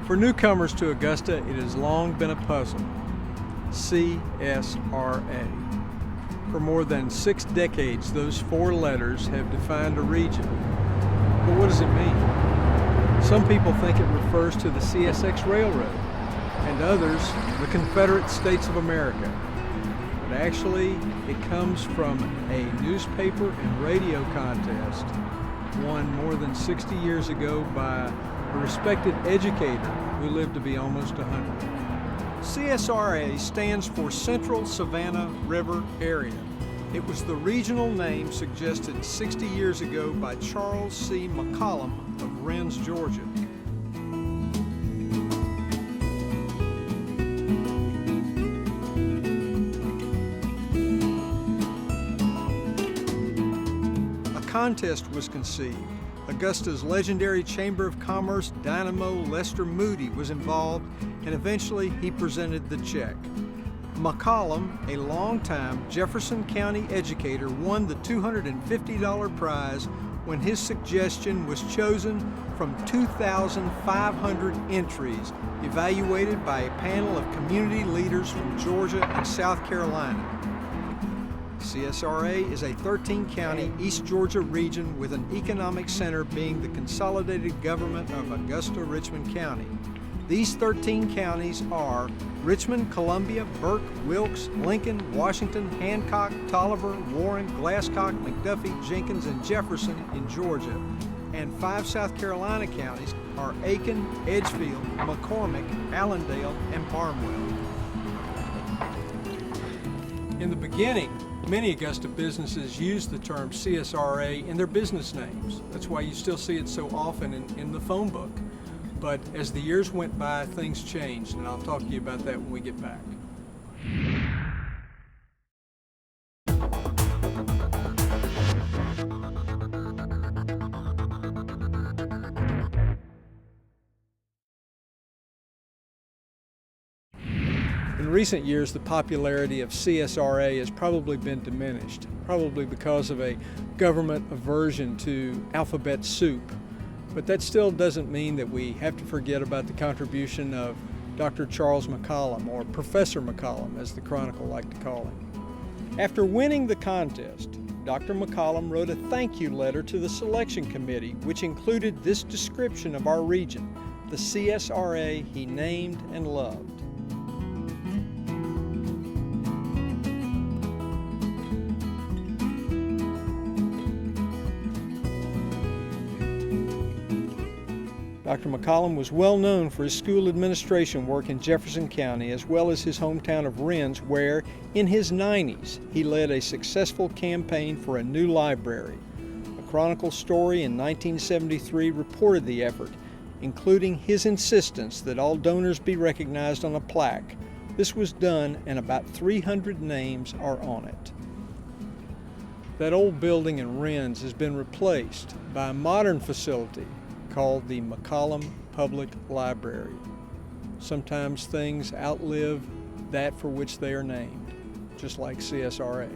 For newcomers to Augusta, it has long been a puzzle. CSRA. For more than 6 decades, those 4 letters have defined a region. But what does it mean? Some people think it refers to the CSX Railroad, and others, the Confederate States of America. But actually, it comes from a newspaper and radio contest won more than 60 years ago by a respected educator who lived to be almost 100. CSRA stands for Central Savannah River Area. It was the regional name suggested 60 years ago by Charles C. McCollum of Rennes, Georgia. A contest was conceived. Augusta's legendary Chamber of Commerce dynamo Lester Moody was involved, and eventually he presented the check. McCollum, a longtime Jefferson County educator, won the $250 prize when his suggestion was chosen from 2,500 entries evaluated by a panel of community leaders from Georgia and South Carolina. CSRA is a 13-county East Georgia region with an economic center being the consolidated government of Augusta-Richmond County. These 13 counties are Richmond, Columbia, Burke, Wilkes, Lincoln, Washington, Hancock, Tolliver, Warren, Glasscock, McDuffie, Jenkins, and Jefferson in Georgia. And 5 South Carolina counties are Aiken, Edgefield, McCormick, Allendale, and Barnwell. In the beginning, many Augusta businesses used the term CSRA in their business names. That's why you still see it so often in the phone book. But as the years went by, things changed, and I'll talk to you about that when we get back. In recent years, the popularity of CSRA has probably been diminished, probably because of a government aversion to alphabet soup. But that still doesn't mean that we have to forget about the contribution of Dr. Charles McCollum, or Professor McCollum, as the Chronicle liked to call him. After winning the contest, Dr. McCollum wrote a thank you letter to the selection committee, which included this description of our region, the CSRA he named and loved. Dr. McCollum was well known for his school administration work in Jefferson County, as well as his hometown of Rennes, where, in his 90s, he led a successful campaign for a new library. A Chronicle story in 1973 reported the effort, including his insistence that all donors be recognized on a plaque. This was done, and about 300 names are on it. That old building in Rennes has been replaced by a modern facility called the McCollum Public Library. Sometimes things outlive that for which they are named, just like CSRA.